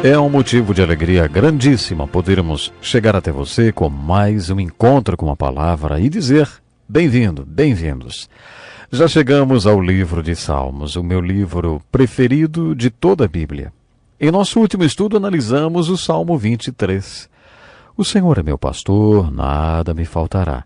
É um motivo de alegria grandíssima podermos chegar até você com mais um encontro com a palavra e dizer bem-vindo, bem-vindos. Já chegamos ao livro de Salmos, o meu livro preferido de toda a Bíblia. Em nosso último estudo analisamos o Salmo 23. O Senhor é meu pastor, nada me faltará.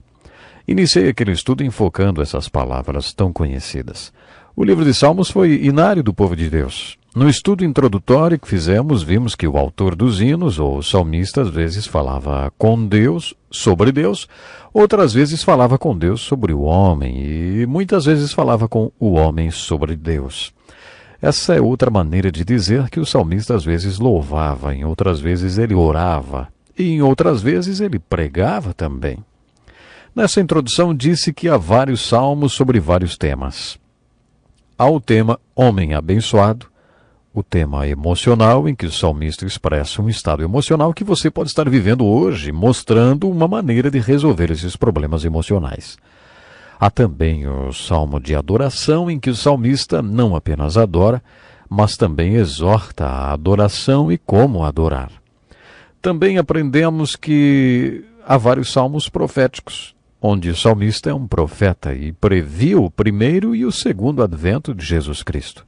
Iniciei aquele estudo enfocando essas palavras tão conhecidas. O livro de Salmos foi inário do povo de Deus. No estudo introdutório que fizemos, vimos que o autor dos hinos, ou salmista, às vezes falava com Deus, sobre Deus, outras vezes falava com Deus sobre o homem e muitas vezes falava com o homem sobre Deus. Essa é outra maneira de dizer que o salmista às vezes louvava, em outras vezes ele orava e em outras vezes ele pregava também. Nessa introdução disse que há vários salmos sobre vários temas. Há o tema homem abençoado, o tema emocional, em que o salmista expressa um estado emocional que você pode estar vivendo hoje, mostrando uma maneira de resolver esses problemas emocionais. Há também o salmo de adoração, em que o salmista não apenas adora, mas também exorta a adoração e como adorar. Também aprendemos que há vários salmos proféticos, onde o salmista é um profeta e previu o primeiro e o segundo advento de Jesus Cristo.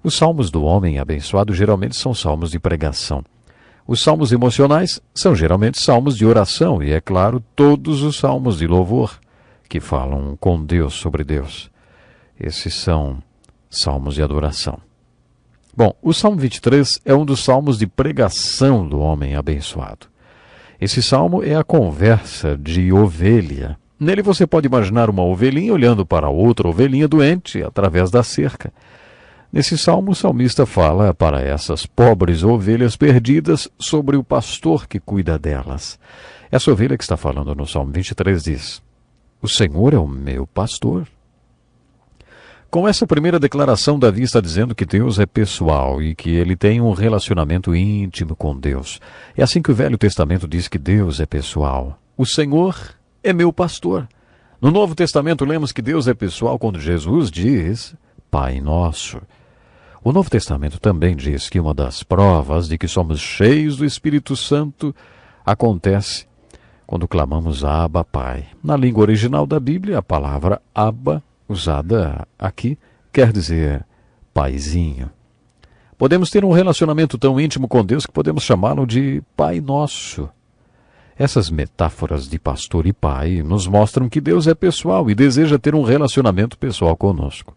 Os salmos do homem abençoado geralmente são salmos de pregação. Os salmos emocionais são geralmente salmos de oração e, é claro, todos os salmos de louvor, que falam com Deus sobre Deus. Esses são salmos de adoração. Bom, o Salmo 23 é um dos salmos de pregação do homem abençoado. Esse salmo é a conversa de ovelha. Nele você pode imaginar uma ovelhinha olhando para outra ovelhinha doente através da cerca. Nesse salmo, o salmista fala para essas pobres ovelhas perdidas sobre o pastor que cuida delas. Essa ovelha que está falando no Salmo 23 diz: "O Senhor é o meu pastor." Com essa primeira declaração, Davi está dizendo que Deus é pessoal e que ele tem um relacionamento íntimo com Deus. É assim que o Velho Testamento diz que Deus é pessoal. O Senhor é meu pastor. No Novo Testamento lemos que Deus é pessoal quando Jesus diz Pai Nosso. O Novo Testamento também diz que uma das provas de que somos cheios do Espírito Santo acontece quando clamamos Abba, Pai. Na língua original da Bíblia, a palavra Abba, usada aqui, quer dizer paizinho. Podemos ter um relacionamento tão íntimo com Deus que podemos chamá-lo de Pai Nosso. Essas metáforas de pastor e pai nos mostram que Deus é pessoal e deseja ter um relacionamento pessoal conosco.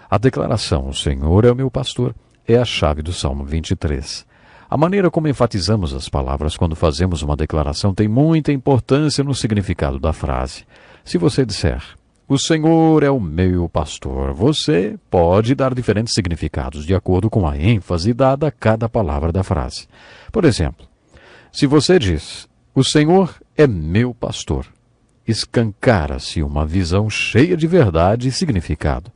A declaração, o Senhor é o meu pastor, é a chave do Salmo 23. A maneira como enfatizamos as palavras quando fazemos uma declaração tem muita importância no significado da frase. Se você disser, o Senhor é o meu pastor, você pode dar diferentes significados de acordo com a ênfase dada a cada palavra da frase. Por exemplo, se você diz, o Senhor é meu pastor, escancara-se uma visão cheia de verdade e significado.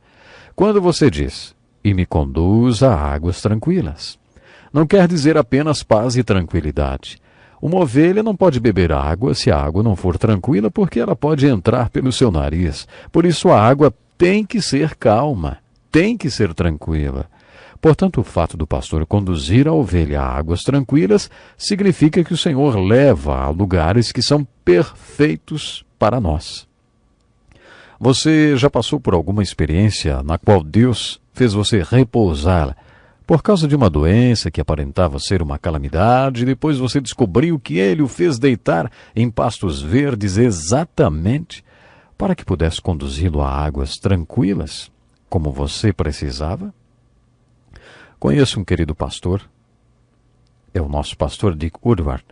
Quando você diz, e me conduz a águas tranquilas, não quer dizer apenas paz e tranquilidade. Uma ovelha não pode beber água se a água não for tranquila, porque ela pode entrar pelo seu nariz. Por isso a água tem que ser calma, tem que ser tranquila. Portanto, o fato do pastor conduzir a ovelha a águas tranquilas significa que o Senhor leva a lugares que são perfeitos para nós. Você já passou por alguma experiência na qual Deus fez você repousar por causa de uma doença que aparentava ser uma calamidade, e depois você descobriu que Ele o fez deitar em pastos verdes exatamente para que pudesse conduzi-lo a águas tranquilas, como você precisava? Conheço um querido pastor, é o nosso pastor Dick Woodward,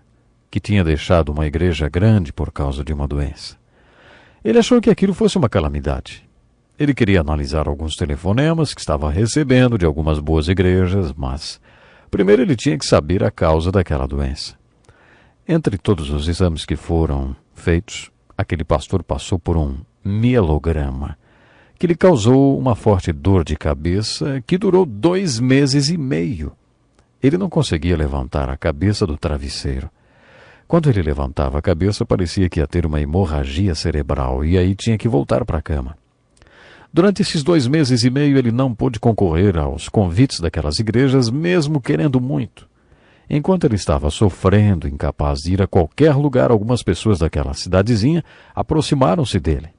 que tinha deixado uma igreja grande por causa de uma doença. Ele achou que aquilo fosse uma calamidade. Ele queria analisar alguns telefonemas que estava recebendo de algumas boas igrejas, mas primeiro ele tinha que saber a causa daquela doença. Entre todos os exames que foram feitos, aquele pastor passou por um mielograma, que lhe causou uma forte dor de cabeça que durou 2 meses e meio. Ele não conseguia levantar a cabeça do travesseiro. Quando ele levantava a cabeça, parecia que ia ter uma hemorragia cerebral e aí tinha que voltar para a cama. Durante esses 2 meses e meio, ele não pôde concorrer aos convites daquelas igrejas, mesmo querendo muito. Enquanto ele estava sofrendo, incapaz de ir a qualquer lugar, algumas pessoas daquela cidadezinha aproximaram-se dele.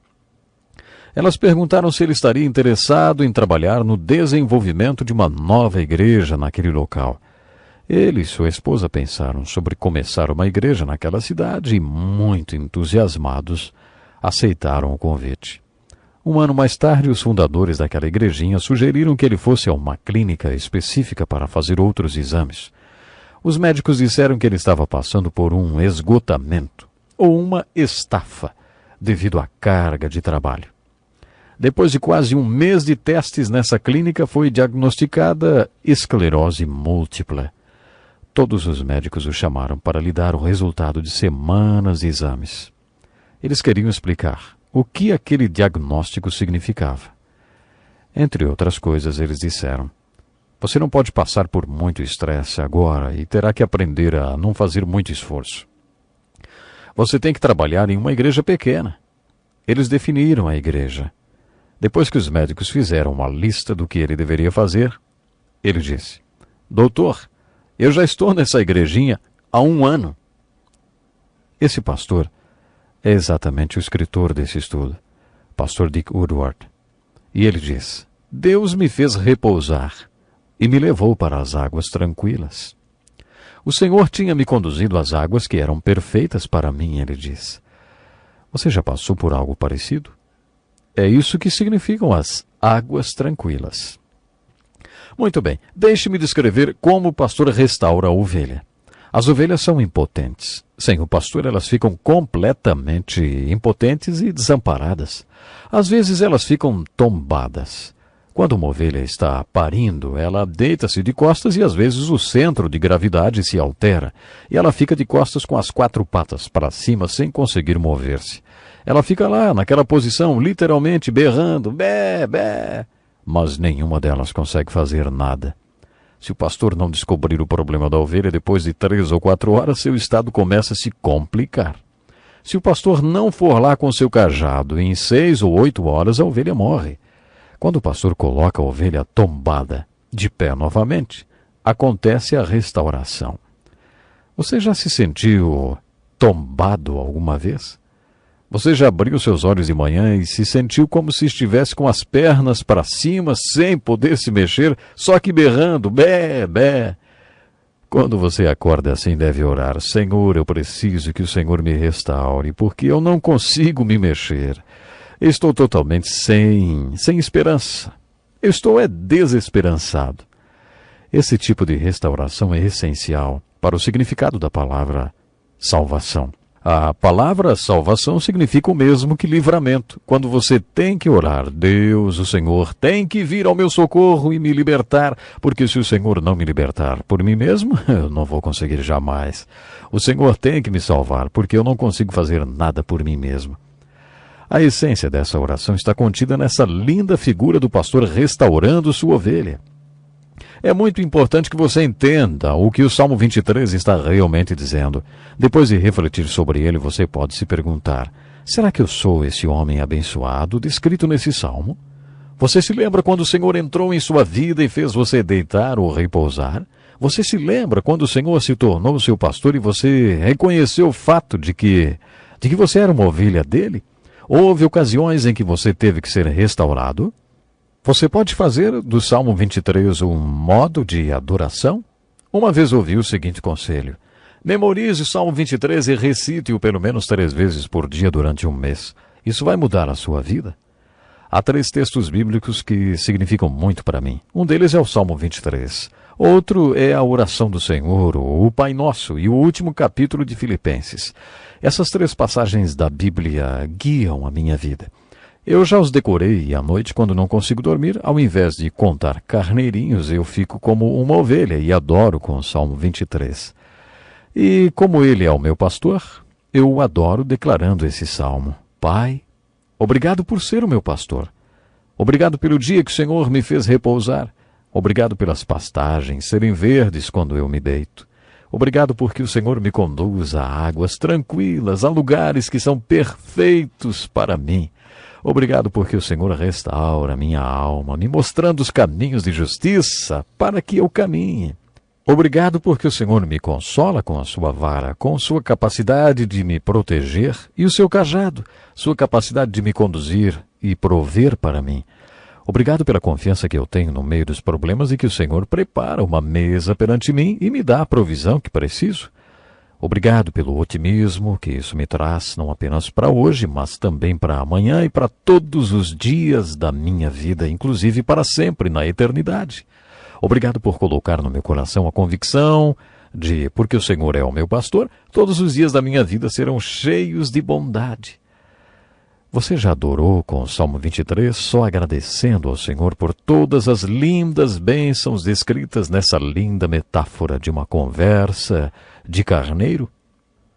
Elas perguntaram se ele estaria interessado em trabalhar no desenvolvimento de uma nova igreja naquele local. Ele e sua esposa pensaram sobre começar uma igreja naquela cidade e, muito entusiasmados, aceitaram o convite. Um ano mais tarde, os fundadores daquela igrejinha sugeriram que ele fosse a uma clínica específica para fazer outros exames. Os médicos disseram que ele estava passando por um esgotamento ou uma estafa devido à carga de trabalho. Depois de quase um mês de testes nessa clínica, foi diagnosticada esclerose múltipla. Todos os médicos o chamaram para lhe dar o resultado de semanas de exames. Eles queriam explicar o que aquele diagnóstico significava. Entre outras coisas, eles disseram: "Você não pode passar por muito estresse agora e terá que aprender a não fazer muito esforço. Você tem que trabalhar em uma igreja pequena." Eles definiram a igreja. Depois que os médicos fizeram uma lista do que ele deveria fazer, ele disse: "Doutor, eu já estou nessa igrejinha há 1 ano." Esse pastor é exatamente o escritor desse estudo, pastor Dick Woodward. E ele diz: "Deus me fez repousar e me levou para as águas tranquilas. O Senhor tinha me conduzido às águas que eram perfeitas para mim," ele diz. Você já passou por algo parecido? É isso que significam as águas tranquilas. Muito bem, deixe-me descrever como o pastor restaura a ovelha. As ovelhas são impotentes. Sem o pastor, elas ficam completamente impotentes e desamparadas. Às vezes, elas ficam tombadas. Quando uma ovelha está parindo, ela deita-se de costas e, às vezes, o centro de gravidade se altera. E ela fica de costas com as 4 patas para cima, sem conseguir mover-se. Ela fica lá, naquela posição, literalmente berrando, bé, bé. Mas nenhuma delas consegue fazer nada. Se o pastor não descobrir o problema da ovelha, depois de 3 ou 4 horas, seu estado começa a se complicar. Se o pastor não for lá com seu cajado, em 6 ou 8 horas, a ovelha morre. Quando o pastor coloca a ovelha tombada de pé novamente, acontece a restauração. Você já se sentiu tombado alguma vez? Você já abriu seus olhos de manhã e se sentiu como se estivesse com as pernas para cima, sem poder se mexer, só que berrando, bé, bé. Quando você acorda assim, deve orar: "Senhor, eu preciso que o Senhor me restaure, porque eu não consigo me mexer. Estou totalmente sem esperança. Eu estou desesperançado." Esse tipo de restauração é essencial para o significado da palavra salvação. A palavra salvação significa o mesmo que livramento. Quando você tem que orar: "Deus, o Senhor, tem que vir ao meu socorro e me libertar, porque se o Senhor não me libertar por mim mesmo, eu não vou conseguir jamais. O Senhor tem que me salvar, porque eu não consigo fazer nada por mim mesmo." A essência dessa oração está contida nessa linda figura do pastor restaurando sua ovelha. É muito importante que você entenda o que o Salmo 23 está realmente dizendo. Depois de refletir sobre ele, você pode se perguntar: será que eu sou esse homem abençoado descrito nesse salmo? Você se lembra quando o Senhor entrou em sua vida e fez você deitar ou repousar? Você se lembra quando o Senhor se tornou seu pastor e você reconheceu o fato de que você era uma ovelha dele? Houve ocasiões em que você teve que ser restaurado? Você pode fazer do Salmo 23 um modo de adoração? Uma vez ouvi o seguinte conselho: memorize o Salmo 23 e recite-o pelo menos 3 vezes por dia durante 1 mês. Isso vai mudar a sua vida. Há 3 textos bíblicos que significam muito para mim. Um deles é o Salmo 23. Outro é a oração do Senhor, o Pai Nosso, e o último capítulo de Filipenses. Essas 3 passagens da Bíblia guiam a minha vida. Eu já os decorei e à noite, quando não consigo dormir, ao invés de contar carneirinhos, eu fico como uma ovelha e adoro com o Salmo 23. E como ele é o meu pastor, eu o adoro declarando esse salmo: Pai, obrigado por ser o meu pastor. Obrigado pelo dia que o Senhor me fez repousar. Obrigado pelas pastagens serem verdes quando eu me deito. Obrigado porque o Senhor me conduz a águas tranquilas, a lugares que são perfeitos para mim. Obrigado porque o Senhor restaura minha alma, me mostrando os caminhos de justiça para que eu caminhe. Obrigado porque o Senhor me consola com a sua vara, com sua capacidade de me proteger, e o seu cajado, sua capacidade de me conduzir e prover para mim. Obrigado pela confiança que eu tenho no meio dos problemas e que o Senhor prepara uma mesa perante mim e me dá a provisão que preciso. Obrigado pelo otimismo que isso me traz, não apenas para hoje, mas também para amanhã e para todos os dias da minha vida, inclusive para sempre na eternidade. Obrigado por colocar no meu coração a convicção de, porque o Senhor é o meu pastor, todos os dias da minha vida serão cheios de bondade. Você já adorou com o Salmo 23, só agradecendo ao Senhor por todas as lindas bênçãos descritas nessa linda metáfora de uma conversa de carneiro?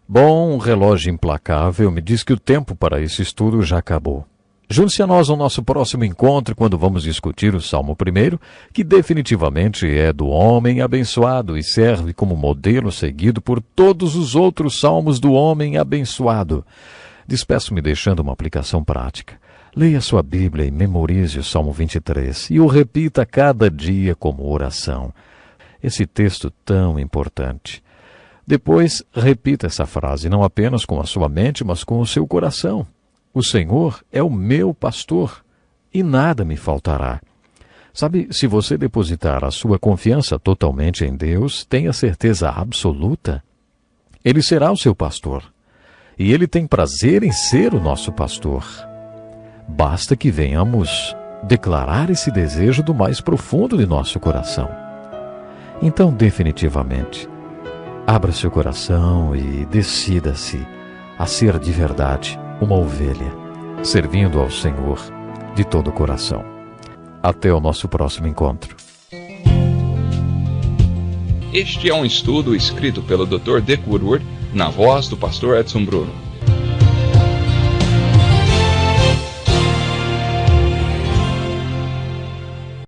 Bom, um relógio implacável me diz que o tempo para esse estudo já acabou. Junte-se a nós no nosso próximo encontro, quando vamos discutir o Salmo 1, que definitivamente é do homem abençoado e serve como modelo seguido por todos os outros salmos do homem abençoado. Despeço-me deixando uma aplicação prática. Leia sua Bíblia e memorize o Salmo 23 e o repita cada dia como oração. Esse texto tão importante. Depois, repita essa frase não apenas com a sua mente, mas com o seu coração. O Senhor é o meu pastor, e nada me faltará. Sabe, se você depositar a sua confiança totalmente em Deus, tenha certeza absoluta, Ele será o seu pastor. E Ele tem prazer em ser o nosso pastor. Basta que venhamos declarar esse desejo do mais profundo de nosso coração. Então, definitivamente, abra seu coração e decida-se a ser de verdade uma ovelha, servindo ao Senhor de todo o coração. Até o nosso próximo encontro. Este é um estudo escrito pelo Dr. Dick Woodward, na voz do pastor Edson Bruno.